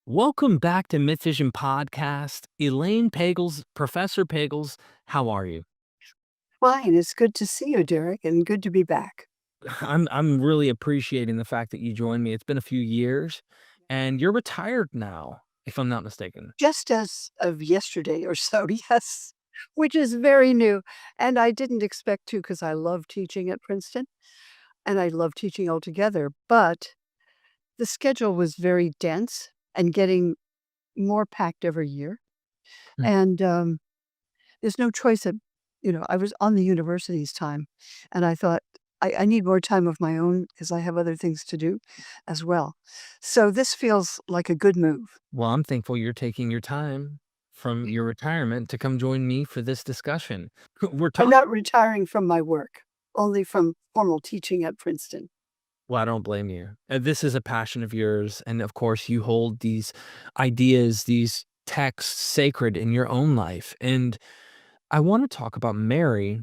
Welcome back to MythVision podcast. Elaine Pagels, Professor Pagels, how are you? Fine. It's good to see you, Derek, and good to be back. I'm really appreciating the fact that you joined me. It's been a few years and you're retired now, if I'm not mistaken. Just as of yesterday or so, yes, which is very new. And I didn't expect to because I love teaching at Princeton and I love teaching altogether. But the schedule was very dense and getting more packed every year. Mm. And there's no choice of, I was on the university's time and I thought, I need more time of my own because I have other things to do as well. So this feels like a good move. Well, I'm thankful you're taking your time from your retirement to come join me for this discussion. We're I'm talking. not retiring from my work, only from formal teaching at Princeton. Well, I don't blame you. This is a passion of yours. And of course, you hold these ideas, these texts sacred in your own life. And I want to talk about Mary.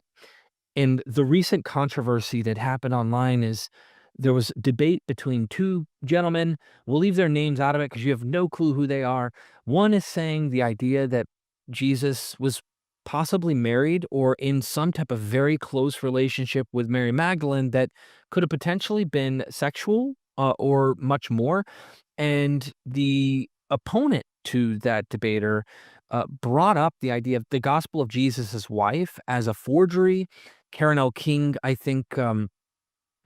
And the recent controversy that happened online is there was debate between two gentlemen. We'll leave their names out of it because you have no clue who they are. One is saying the idea that Jesus was possibly married or in some type of very close relationship with Mary Magdalene that could have potentially been sexual or much more. And the opponent to that debater brought up the idea of the gospel of Jesus' wife as a forgery. Karen L. King, I think,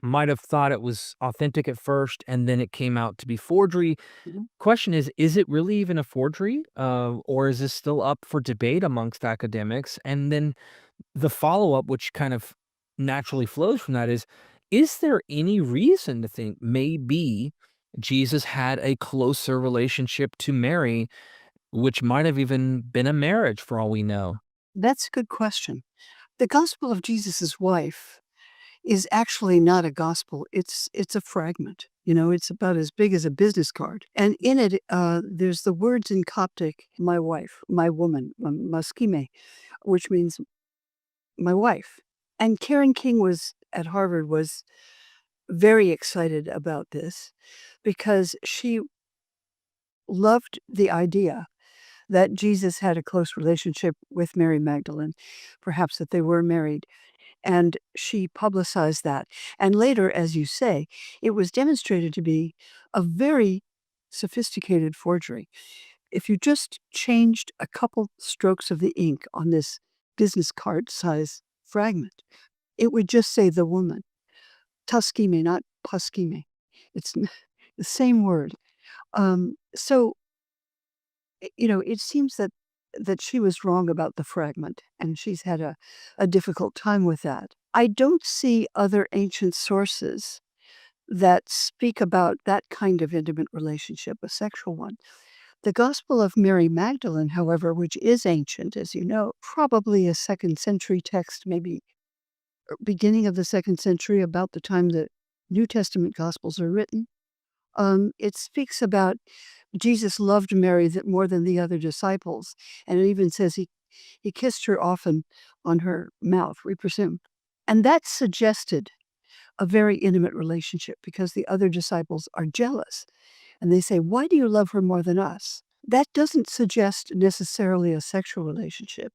might have thought it was authentic at first, and then it came out to be forgery. Mhm. Question is it really even a forgery? Or is this still up for debate amongst academics? And then the follow-up, which kind of naturally flows from that is there any reason to think maybe Jesus had a closer relationship to Mary, which might have even been a marriage for all we know? That's a good question. The gospel of Jesus' wife is actually not a gospel. It's a fragment. It's about as big as a business card. And in it, there's the words in Coptic, my wife, my woman, maskime, which means my wife. And Karen King was at Harvard was very excited about this because she loved the idea that Jesus had a close relationship with Mary Magdalene, perhaps that they were married, and she publicized that. And later, as you say, it was demonstrated to be a very sophisticated forgery. If you just changed a couple strokes of the ink on this business card size fragment, it would just say the woman. Tuskime, not Puskime. It's the same word. So it seems that she was wrong about the fragment, and she's had a difficult time with that. I don't see other ancient sources that speak about that kind of intimate relationship, a sexual one. The Gospel of Mary Magdalene, however, which is ancient, as you know, probably a second century text, maybe beginning of the second century, about the time the New Testament Gospels are written. It speaks about Jesus loved Mary more than the other disciples, and it even says he kissed her often on her mouth, we presume. And that suggested a very intimate relationship because the other disciples are jealous, and they say, "Why do you love her more than us?" That doesn't suggest necessarily a sexual relationship,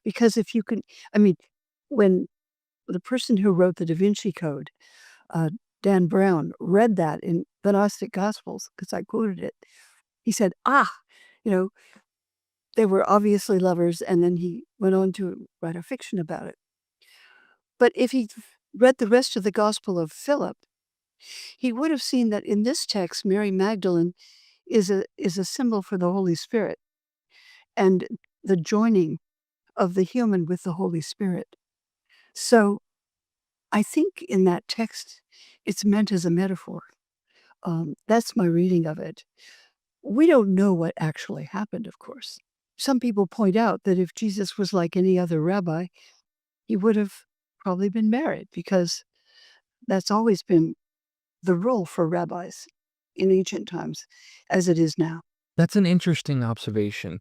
because if you can I mean, when the person who wrote the Da Vinci Code, uh, Dan Brown, read that in the Gnostic Gospels, because I quoted it, he said, "Ah, you know, they were obviously lovers," and then he went on to write a fiction about it. But if he read the rest of the Gospel of Philip, he would have seen that in this text, Mary Magdalene is a symbol for the Holy Spirit and the joining of the human with the Holy Spirit. So I think in that text, it's meant as a metaphor. That's my reading of it. We don't know what actually happened, of course. Some people point out that if Jesus was like any other rabbi, he would have probably been married because that's always been the rule for rabbis in ancient times, as it is now. That's an interesting observation.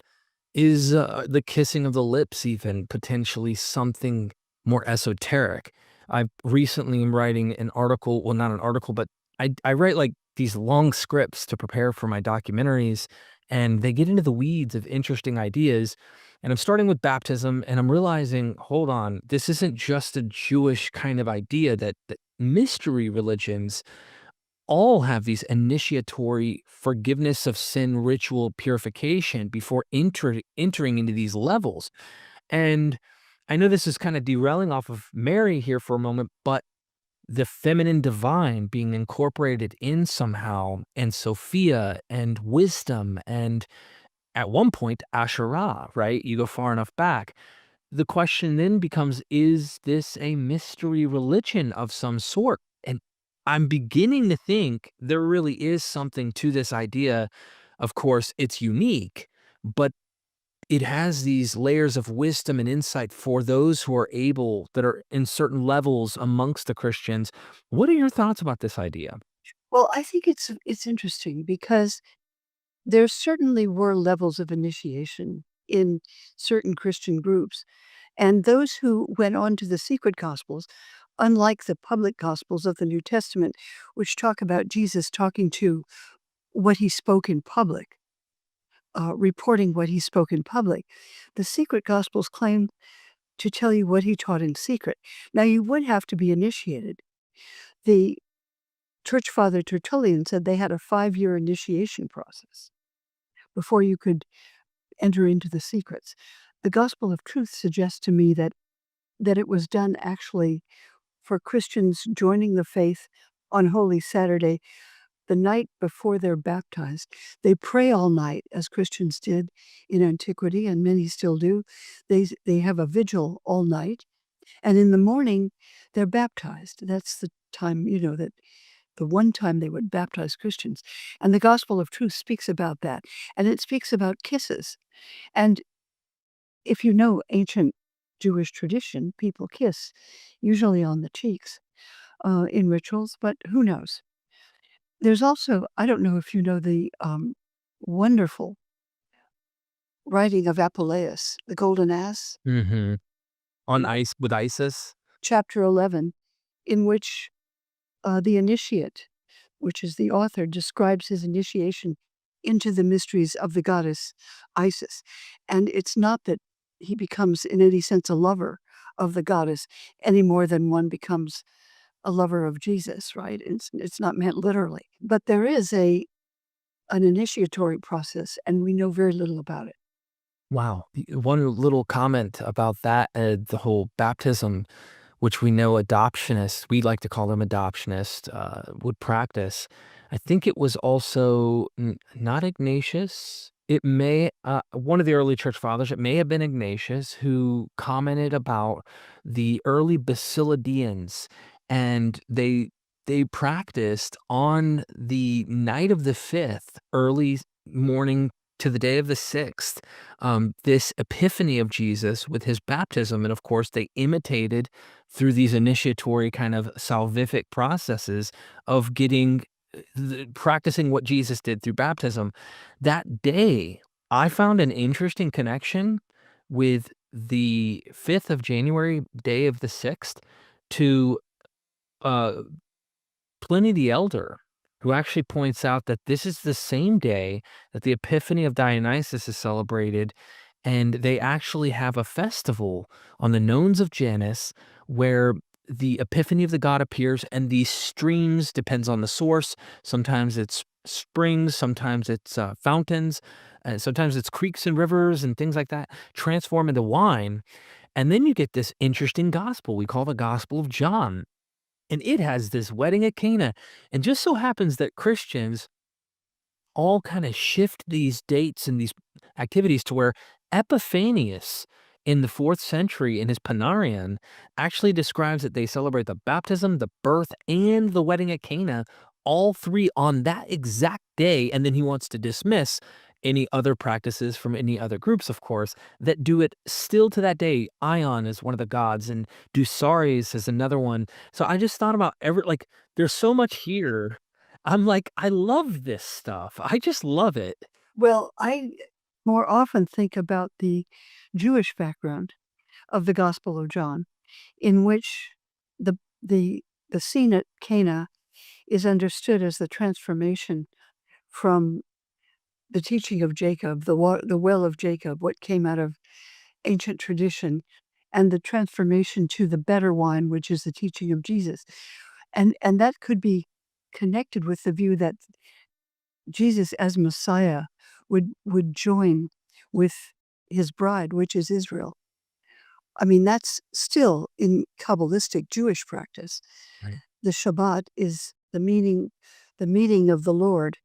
Is the kissing of the lips even potentially something more esoteric? I recently am writing an article, well, not an article, but I write like these long scripts to prepare for my documentaries, and they get into the weeds of interesting ideas. And I'm starting with baptism, and I'm realizing, hold on, this isn't just a Jewish kind of idea that mystery religions all have these initiatory forgiveness of sin ritual purification before entering into these levels. And I know this is kind of derailing off of Mary here for a moment, but the feminine divine being incorporated in somehow, and Sophia and wisdom, and at one point, Asherah, right? You go far enough back. The question then becomes, is this a mystery religion of some sort? And I'm beginning to think there really is something to this idea. Of course, it's unique, but it has these layers of wisdom and insight for those who are able, that are in certain levels amongst the Christians. What are your thoughts about this idea? Well, I think it's interesting because there certainly were levels of initiation in certain Christian groups, and those who went on to the secret gospels, unlike the public gospels of the New Testament, which talk about Jesus talking to what he spoke in public, reporting what he spoke in public, the secret gospels claim to tell you what he taught in secret. Now, you would have to be initiated. The Church Father Tertullian said they had a 5-year initiation process before you could enter into the secrets. The Gospel of Truth suggests to me that it was done actually for Christians joining the faith on Holy Saturday, the night before they're baptized. They pray all night, as Christians did in antiquity, and many still do. They have a vigil all night, and in the morning, they're baptized. That's the time, that the one time they would baptize Christians. And the Gospel of Truth speaks about that, and it speaks about kisses. And if you know ancient Jewish tradition, people kiss, usually on the cheeks, in rituals, but who knows? There's also, I don't know if you know the wonderful writing of Apuleius, the Golden Ass, Mhm. On in ice with Isis? chapter 11, in which the initiate, which is the author, describes his initiation into the mysteries of the goddess Isis. And it's not that he becomes, in any sense, a lover of the goddess any more than one becomes a lover of Jesus, right? It's not meant literally. But there is an initiatory process, and we know very little about it. Wow. One little comment about that, the whole baptism, which we know adoptionists, we like to call them adoptionists, would practice. I think it was also not Ignatius. It may, one of the early church fathers, it may have been Ignatius, who commented about the early Basilidians, and they practiced on the night of the 5th, early morning to the day of the 6th, this epiphany of Jesus with his baptism. And of course, they imitated through these initiatory kind of salvific processes of getting practicing what Jesus did through baptism. That day, I found an interesting connection with the 5th of January, day of the 6th, to uh, Pliny the Elder, who actually points out that this is the same day that the Epiphany of Dionysus is celebrated, and they actually have a festival on the Nones of Janus where the Epiphany of the god appears, and these streams, depends on the source. Sometimes it's springs, sometimes it's fountains, sometimes it's creeks and rivers and things like that, transform into wine. And then you get this interesting gospel we call the Gospel of John, and it has this wedding at Cana. And just so happens that Christians all kind of shift these dates and these activities to where Epiphanius in the 4th century in his Panarion actually describes that they celebrate the baptism, the birth, and the wedding at Cana, all three on that exact day. And then he wants to dismiss any other practices from any other groups, of course, that do it still to that day. Ion is one of the gods, and Dusares is another one. So I just thought about there's so much here. I'm like, I love this stuff. I just love it. Well, I more often think about the Jewish background of the Gospel of John, in which the the scene at Cana is understood as the transformation from the teaching of Jacob, the well of Jacob, what came out of ancient tradition, and the transformation to the better wine, which is the teaching of Jesus. And that could be connected with the view that Jesus as Messiah would join with his bride, which is Israel. I mean, that's still in Kabbalistic Jewish practice. Right. The Shabbat is the meeting of the Lord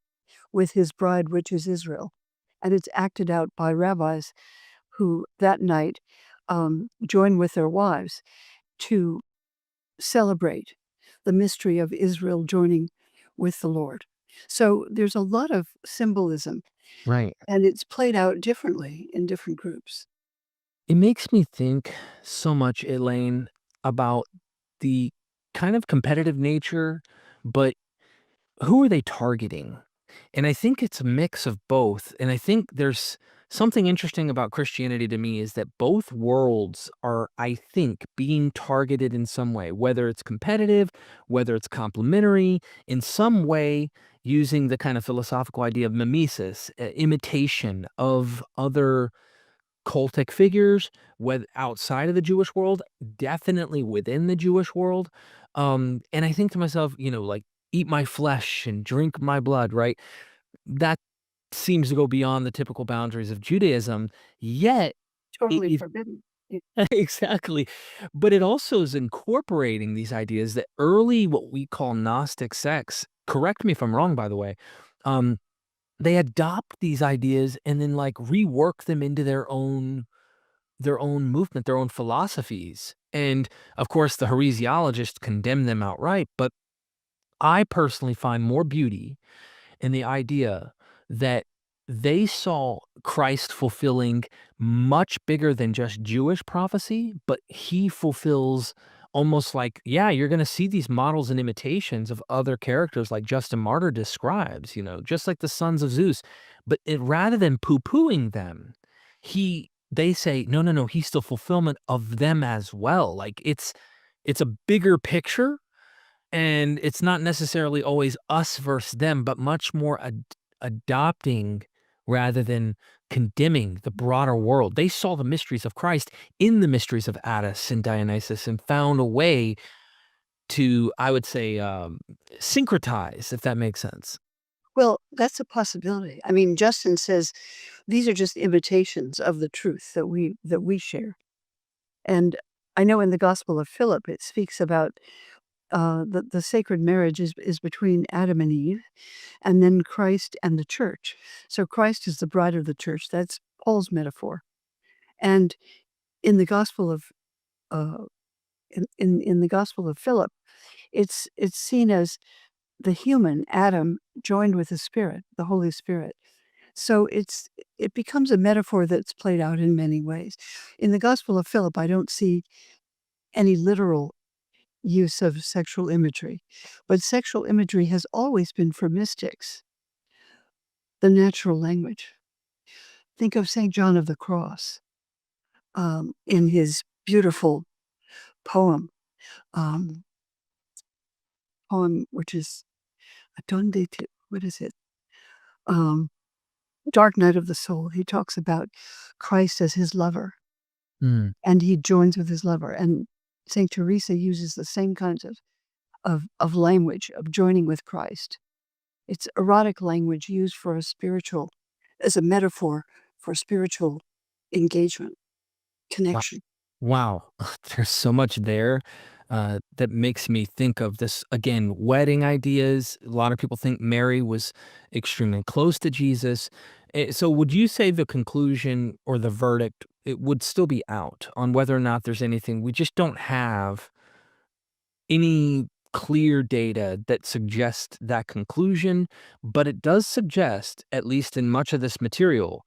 with his bride, which is Israel. And it's acted out by rabbis who that night join with their wives to celebrate the mystery of Israel joining with the Lord. So there's a lot of symbolism, Right. and it's played out differently in different groups. It makes me think so much, Elaine, about the kind of competitive nature, but who are they targeting? And I think it's a mix of both. And I think there's something interesting about Christianity to me is that both worlds are, I think, being targeted in some way, whether it's competitive, whether it's complementary, in some way, using the kind of philosophical idea of mimesis, imitation of other cultic figures, whether outside of the Jewish world, definitely within the Jewish world. And I think to myself, like, eat my flesh and drink my blood, right? That seems to go beyond the typical boundaries of Judaism, yet Totally it forbidden. exactly. But it also is incorporating these ideas that early what we call Gnostic sects, correct me if I'm wrong, by the way, um, they adopt these ideas and then like rework them into their own movement, their own philosophies. And of course, the heresiologists condemn them outright. But I personally find more beauty in the idea that they saw Christ fulfilling much bigger than just Jewish prophecy, but he fulfills almost like, yeah, you're going to see these models and imitations of other characters like Justin Martyr describes, just like the sons of Zeus. But rather than poo-pooing them, they say, no, no, no, he's the fulfillment of them as well. Like it's a bigger picture and it's not necessarily always us versus them, but much more adopting rather than condemning the broader world. They saw the mysteries of Christ in the mysteries of Attis and Dionysus and found a way to, I would say, syncretize, if that makes sense. Well, that's a possibility. I mean, Justin says these are just imitations of the truth that we share. And I know in the Gospel of Philip, it speaks about the sacred marriage is between Adam and Eve, and then Christ and the church. So Christ is the bride of the church. That's Paul's metaphor. And in the Gospel of uh, in the Gospel of Philip, it's seen as the human Adam joined with the Spirit, the Holy Spirit. So it becomes a metaphor that's played out in many ways. In the Gospel of Philip, I don't see any literal use of sexual imagery, but sexual imagery has always been for mystics the natural language. Think of St. John of the Cross in his beautiful poem, um, which is Adonde, what is it? Um, Dark Night of the Soul. He talks about Christ as his lover, Mm. and he joins with his lover. And Saint Teresa uses the same kinds of language of joining with Christ. It's erotic language used for as a metaphor for spiritual engagement, connection. Wow. There's so much there that makes me think of this again, wedding ideas. A lot of people think Mary was extremely close to Jesus. So, would you say the conclusion or the verdict it would still be out on whether or not there's anything we just don't have any clear data that suggests that conclusion, but it does suggest, at least in much of this material,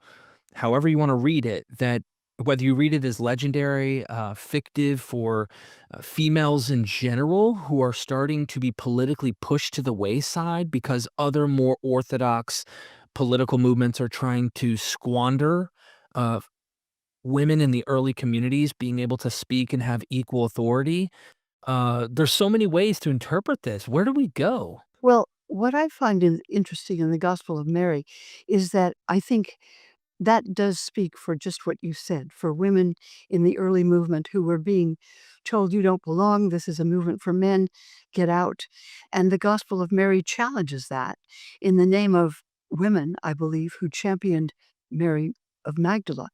however you want to read it, that whether you read it as legendary, fictive for females in general who are starting to be politically pushed to the wayside because other more orthodox political movements are trying to squander uh, women in the early communities being able to speak and have equal authority. There's so many ways to interpret this. Where do we go? Well, what I find interesting in the Gospel of Mary is that I think that does speak for just what you said, for women in the early movement who were being told, "You don't belong, this is a movement for men, get out." And the Gospel of Mary challenges that in the name of women, I believe, who championed Mary of Magdala.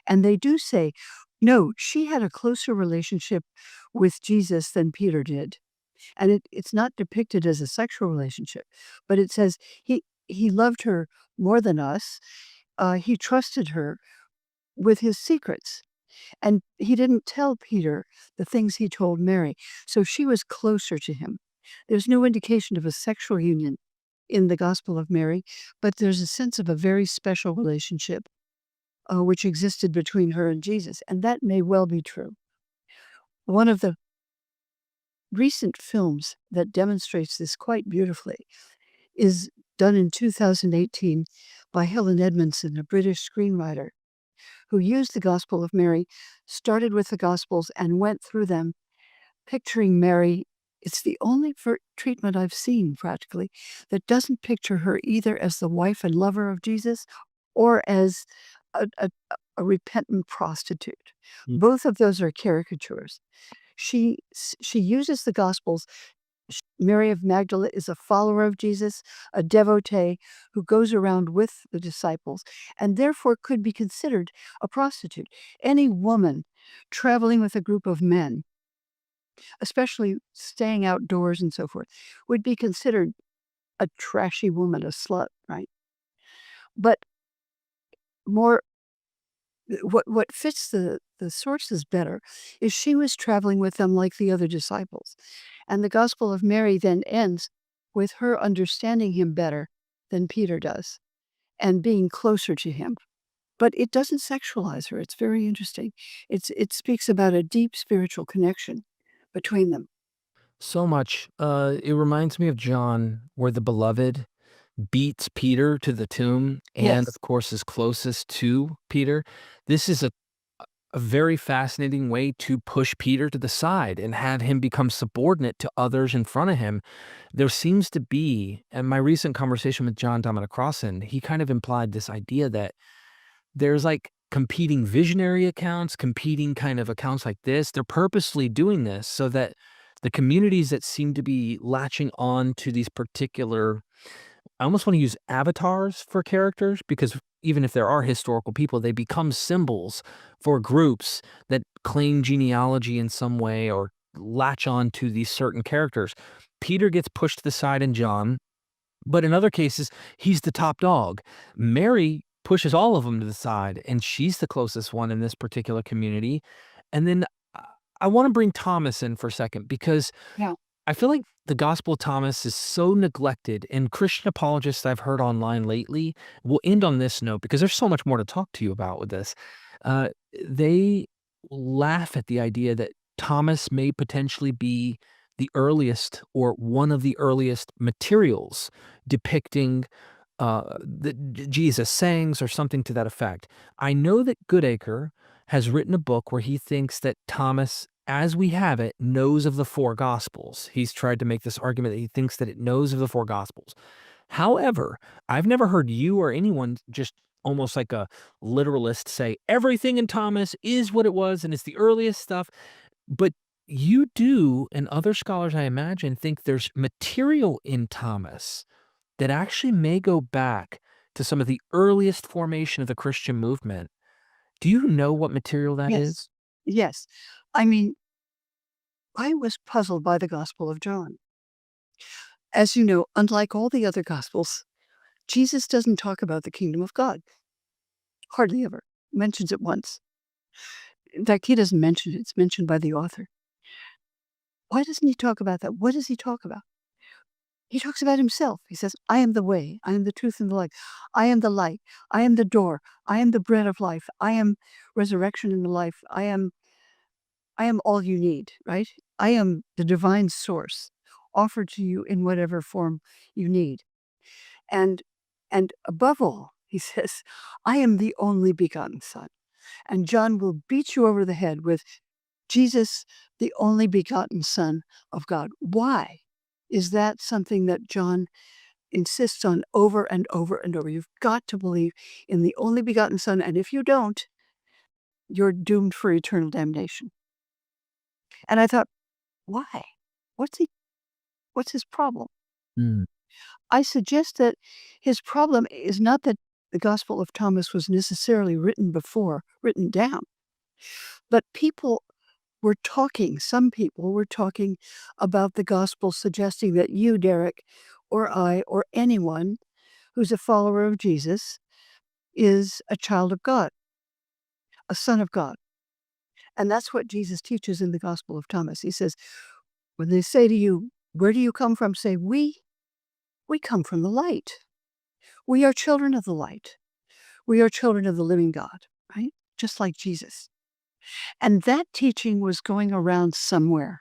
And they do say, no, she had a closer relationship with Jesus than Peter did. And it's not depicted as a sexual relationship, but it says he loved her more than us. He trusted her with his secrets, and he didn't tell Peter the things he told Mary, so she was closer to him. There's no indication of a sexual union in the Gospel of Mary, but there's a sense of a very special relationship, which existed between her and Jesus, and that may well be true. One of the recent films that demonstrates this quite beautifully is done in 2018 by Helen Edmondson, a British screenwriter who used the Gospel of Mary, started with the Gospels and went through them, picturing Mary. It's the only treatment I've seen practically that doesn't picture her either as the wife and lover of Jesus or as a repentant prostitute. Mm. Both of those are caricatures. She uses the Gospels. Mary of Magdala is a follower of Jesus, a devotee who goes around with the disciples, and therefore could be considered a prostitute. Any woman traveling with a group of men, especially staying outdoors and so forth, would be considered a trashy woman, a slut, right? But more what fits the sources better is she was traveling with them like the other disciples. And the Gospel of Mary then ends with her understanding him better than Peter does and being closer to him. But it doesn't sexualize her. It's very interesting. It speaks about a deep spiritual connection between them. So much. It reminds me of John, where the beloved beats Peter to the tomb and, Yes. of course, is closest to Peter. This is a very fascinating way to push Peter to the side and have him become subordinate to others in front of him. There seems to be, and my recent conversation with John Dominic Crossan, he kind of implied this idea that there's like competing visionary accounts, competing kind of accounts like this. They're purposely doing this so that the communities that seem to be latching on to these particular, I almost want to use avatars for characters, because even if there are historical people, they become symbols for groups that claim genealogy in some way or latch on to these certain characters. Peter gets pushed to the side in John, but in other cases, he's the top dog. Mary pushes all of them to the side, and she's the closest one in this particular community. And then I want to bring Thomas in for a second, because Yeah. I feel like the Gospel of Thomas is so neglected, and Christian apologists I've heard online lately will end on this note because there's so much more to talk to you about with this. Uh, they laugh at the idea that Thomas may potentially be the earliest or one of the earliest materials depicting Jesus sayings or something to that effect. I know that Goodacre has written a book where he thinks that Thomas, as we have it, knows of the four gospels. He's tried to make this argument that he thinks that it knows of the four gospels. However, I've never heard you or anyone just almost like a literalist say everything in Thomas is what it was and it's the earliest stuff. But you do, and other scholars, I imagine, think there's material in Thomas that actually may go back to some of the earliest formation of the Christian movement. Do you know what material that Yes. is? Yes. I mean, I was puzzled by the Gospel of John. As you know, unlike all the other Gospels, Jesus doesn't talk about the kingdom of God. Hardly ever. Mentions it once. In fact, he doesn't mention it. It's mentioned by the author. Why doesn't he talk about that? What does he talk about? He talks about himself. He says, I am the way, I am the truth and the life. I am the light. I am the door. I am the bread of life. I am resurrection and the life. I am all you need, right? I am the divine source offered to you in whatever form you need. And and above all, he says, I am the only begotten son. And John will beat you over the head with Jesus, the only begotten Son of God. Why is that something that John insists on over and over and over. You've got to believe in the only begotten Son, and if you don't, you're doomed for eternal damnation. And I thought, why? What's he what's his problem? Mm. I suggest that his problem is not that the Gospel of Thomas was necessarily written down, but some people were talking about the gospel, suggesting that you, Derek, or I, or anyone who's a follower of Jesus is a child of God, a son of God. And that's what Jesus teaches in the Gospel of Thomas. He says, when they say to you, where do you come from? Say, we come from the light. We are children of the light. We are children of the living God, right? Just like Jesus. And that teaching was going around somewhere.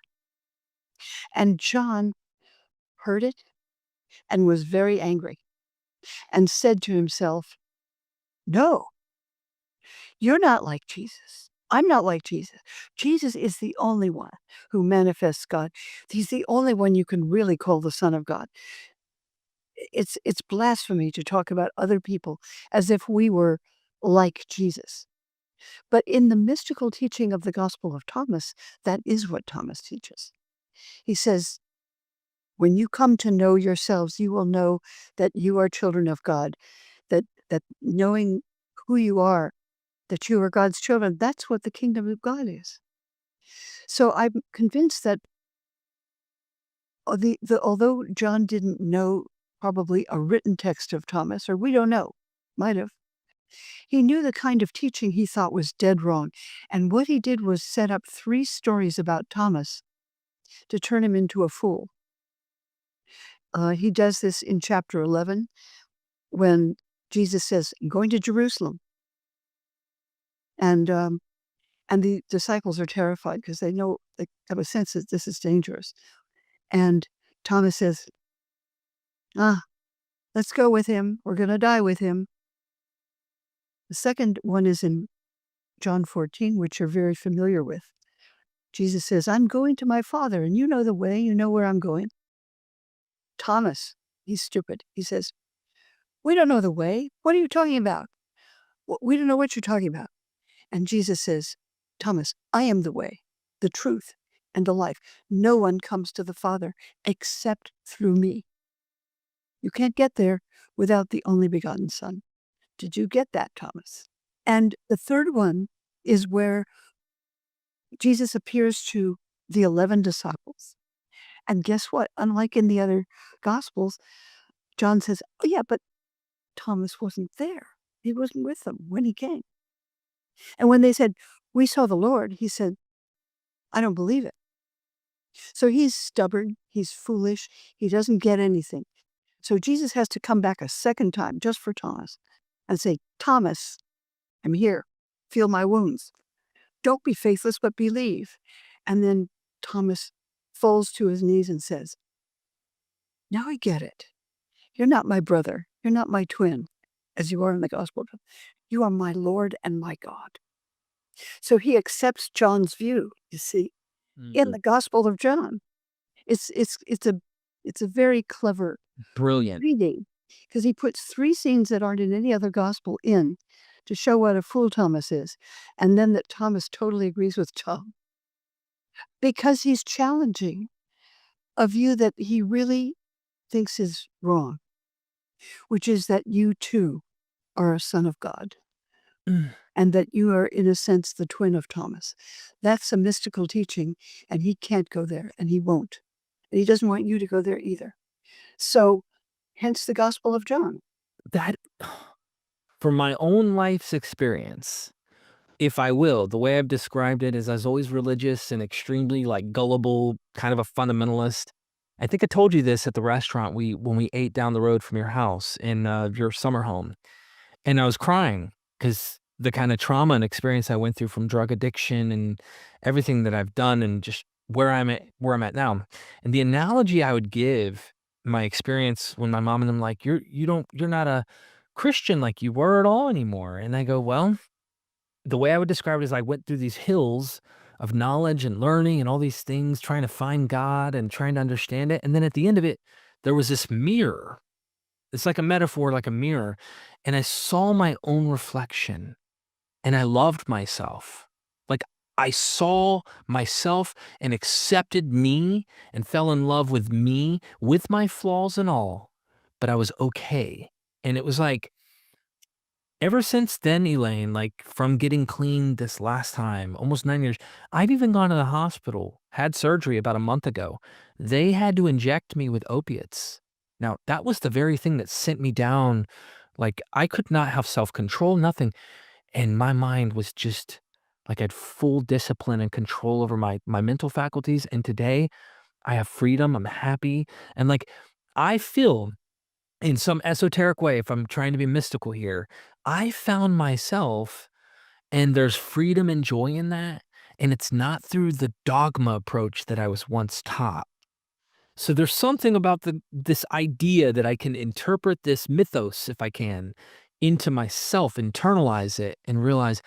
And John heard it and was very angry and said to himself, no, you're not like Jesus. I'm not like Jesus. Jesus is the only one who manifests God. He's the only one you can really call the Son of God. It's blasphemy to talk about other people as if we were like Jesus. But in the mystical teaching of the Gospel of Thomas, that is what Thomas teaches. He says, when you come to know yourselves, you will know that you are children of God, that knowing who you are, that you are God's children, that's what the kingdom of God is. So I'm convinced that although John didn't know probably a written text of Thomas, or we don't know, might have, he knew the kind of teaching he thought was dead wrong. And what he did was set up 3 stories about Thomas to turn him into a fool. He does this in chapter 11 when Jesus says, I'm going to Jerusalem. And the disciples are terrified because they have a sense that this is dangerous. And Thomas says, let's go with him. We're going to die with him. The second one is in John 14, which you're very familiar with. Jesus says, I'm going to my Father, and you know the way, you know where I'm going. Thomas, he's stupid. He says, we don't know the way. What are you talking about? We don't know what you're talking about. And Jesus says, Thomas, I am the way, the truth, and the life. No one comes to the Father except through me. You can't get there without the only begotten Son. Did you get that, Thomas? And the third one is where Jesus appears to the 11 disciples. And guess what? Unlike in the other Gospels, John says, oh, yeah, but Thomas wasn't there. He wasn't with them when he came. And when they said, we saw the Lord, he said, I don't believe it. So he's stubborn. He's foolish. He doesn't get anything. So Jesus has to come back a second time just for Thomas and say, Thomas, I'm here. Feel my wounds. Don't be faithless, but believe. And then Thomas falls to his knees and says, now I get it. You're not my brother. You're not my twin, as you are in the gospel. You are my Lord and my God. So he accepts John's view, you see, in the Gospel of John. It's a very clever Brilliant. reading because he puts 3 scenes that aren't in any other gospel in to show what a fool Thomas is, and then that Thomas totally agrees with John because he's challenging a view that he really thinks is wrong, which is that you too are a son of God. Mm. And that you are, in a sense, the twin of Thomas. That's a mystical teaching, and he can't go there, and he won't. And he doesn't want you to go there either. So, hence the Gospel of John. That from my own life's experience, if I will, the way I've described it is I was always religious and extremely, like, gullible, kind of a fundamentalist. I think I told you this at the restaurant when we ate down the road from your house in, your summer home, and I was crying because the kinda trauma and experience I went through from drug addiction and everything that I've done and just where I'm at now. And the analogy I would give my experience when my mom and them like, You're not a Christian like you were at all anymore." And I go, "Well," the way I would describe it is I went through these hills of knowledge and learning and all these things, trying to find God and trying to understand it. And then at the end of it, there was this mirror. It's like a metaphor, like a mirror. And I saw my own reflection and I loved myself. Like I saw myself and accepted me and fell in love with me with my flaws and all, but I was okay. And it was like, ever since then, Elaine, like from getting clean this last time, almost 9 years, I've even gone to the hospital, had surgery about a month ago. They had to inject me with opiates. Now, that was the very thing that sent me down. Like, I could not have self control, nothing. And my mind was just like I had full discipline and control over my mental faculties. And today I have freedom. I'm happy. And like, I feel in some esoteric way, if I'm trying to be mystical here, I found myself and there's freedom and joy in that. And it's not through the dogma approach that I was once taught. So there's something about this idea that I can interpret this mythos, if I can, into myself, internalize it, and realize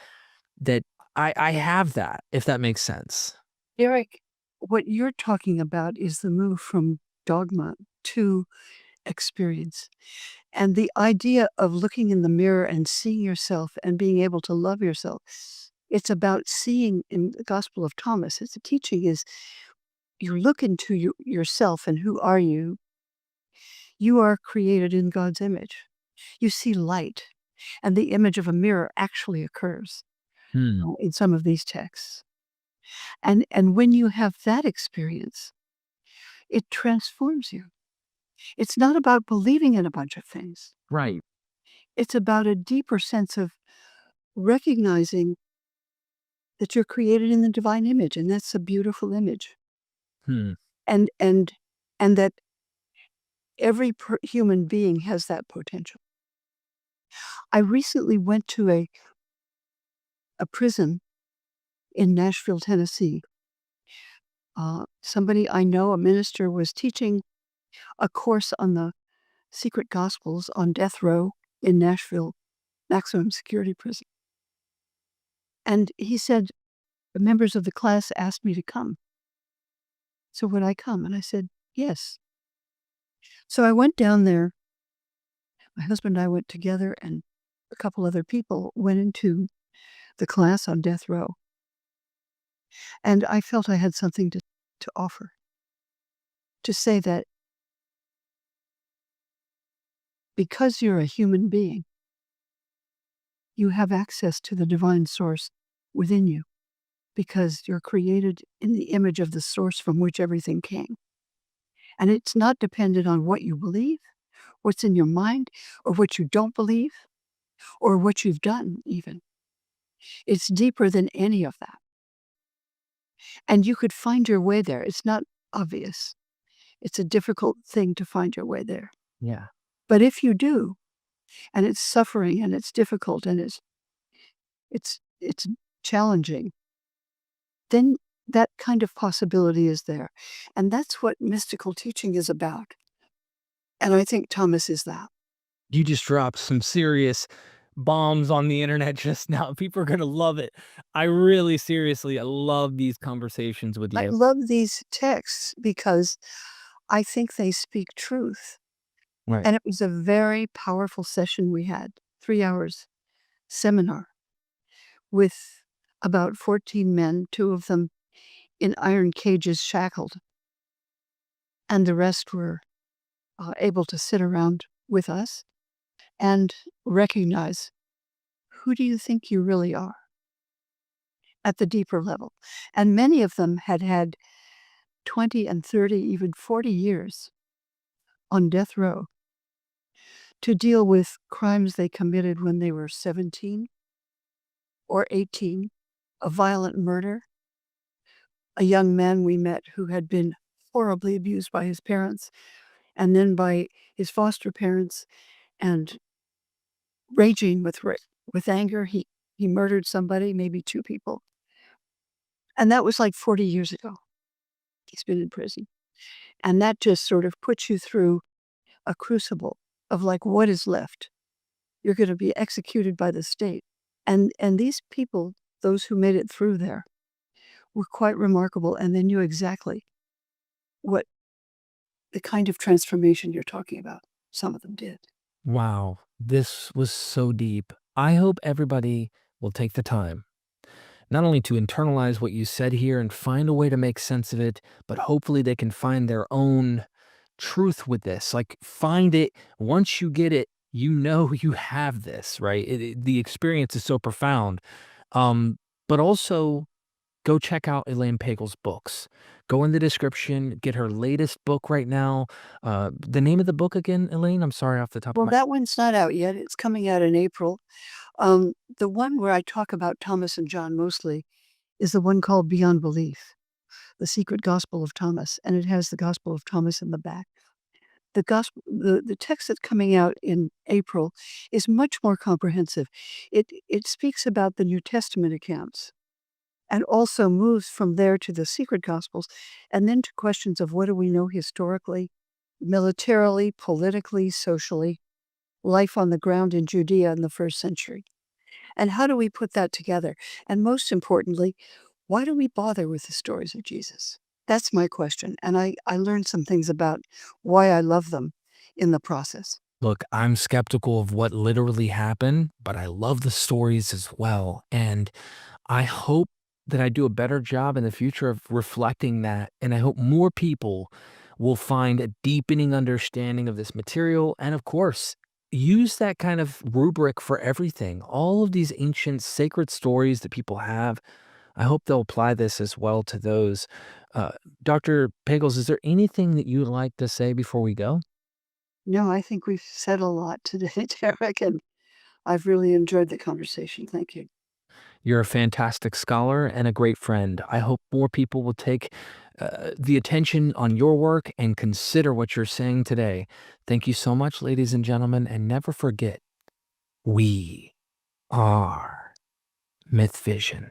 that I have that, if that makes sense. Derek, what you're talking about is the move from dogma to experience. And the idea of looking in the mirror and seeing yourself and being able to love yourself. It's about seeing in the Gospel of Thomas. It's a teaching is you look into yourself and who are you? You are created in God's image. You see light, and the image of a mirror actually occurs Hmm. in some of these texts. And when you have that experience, it transforms you. It's not about believing in a bunch of things. Right. It's about a deeper sense of recognizing that you're created in the divine image, and that's a beautiful image. Hmm. And and and that every human being has that potential. I recently went to a prison in Nashville, Tennessee. Somebody I know, a minister, was teaching a course on the secret gospels on death row in Nashville maximum security prison. And he said, the members of the class asked me to come. So would I come? And I said, yes. So I went down there. My husband and I went together, and a couple other people went into the class on death row. And I felt I had something to offer, to say that because you're a human being, you have access to the divine source within you because you're created in the image of the source from which everything came. And it's not dependent on what you believe, what's in your mind, or what you don't believe, or what you've done, even. It's deeper than any of that. And you could find your way there. It's not obvious. It's a difficult thing to find your way there. Yeah. But if you do, and it's suffering and it's difficult and it's challenging, then that kind of possibility is there. And that's what mystical teaching is about. And I think Thomas is that. You just dropped some serious bombs on the internet just now. People are gonna love it. I really seriously, I love these conversations with I you. love these texts because I think they speak truth. Right. And it was a very powerful session we had, 3 hours seminar with about 14 men, 2 of them in iron cages shackled, and the rest were able to sit around with us and recognize, who do you think you really are at the deeper level? And many of them had had 20 and 30, even 40 years on death row to deal with crimes they committed when they were 17 or 18, a violent murder, a young man we met who had been horribly abused by his parents and then by his foster parents, and raging with anger, he murdered somebody, maybe 2 people. And that was like 40 years ago. He's been in prison. And that just sort of puts you through a crucible of like, what is left? You're gonna be executed by the state. And these people, those who made it through there, were quite remarkable and they knew exactly what the kind of transformation you're talking about. Some of them did. Wow, this was so deep. I hope everybody will take the time not only to internalize what you said here and find a way to make sense of it, but hopefully they can find their own truth with this. Like, find it. Once you get it, you know you have this, right? The experience is so profound. Um, but also, go check out Elaine Pagels' books. Go in the description, get her latest book right now. The name of the book again, Elaine? I'm sorry, off the top of Well, my. that one's not out yet. It's coming out in April. The one where I talk about Thomas and John mostly is the one called Beyond Belief, The Secret Gospel of Thomas, and it has the Gospel of Thomas in the back. The text that's coming out in April is much more comprehensive. It speaks about the New Testament accounts and also moves from there to the secret gospels and then to questions of what do we know historically, militarily, politically, socially, life on the ground in Judea in the first century. And how do we put that together? And most importantly, why do we bother with the stories of Jesus? That's my question. And I learned some things about why I love them in the process. Look, I'm skeptical of what literally happened, but I love the stories as well. And I hope that I do a better job in the future of reflecting that. And I hope more people will find a deepening understanding of this material. And of course, use that kind of rubric for everything. All of these ancient sacred stories that people have, I hope they'll apply this as well to those. Uh, Dr. Pagels, is there anything that you'd like to say before we go? No, I think we've said a lot today, Derek, and I've really enjoyed the conversation. Thank you. You're a fantastic scholar and a great friend. I hope more people will take the attention on your work and consider what you're saying today. Thank you so much, ladies and gentlemen, and never forget, we are MythVision.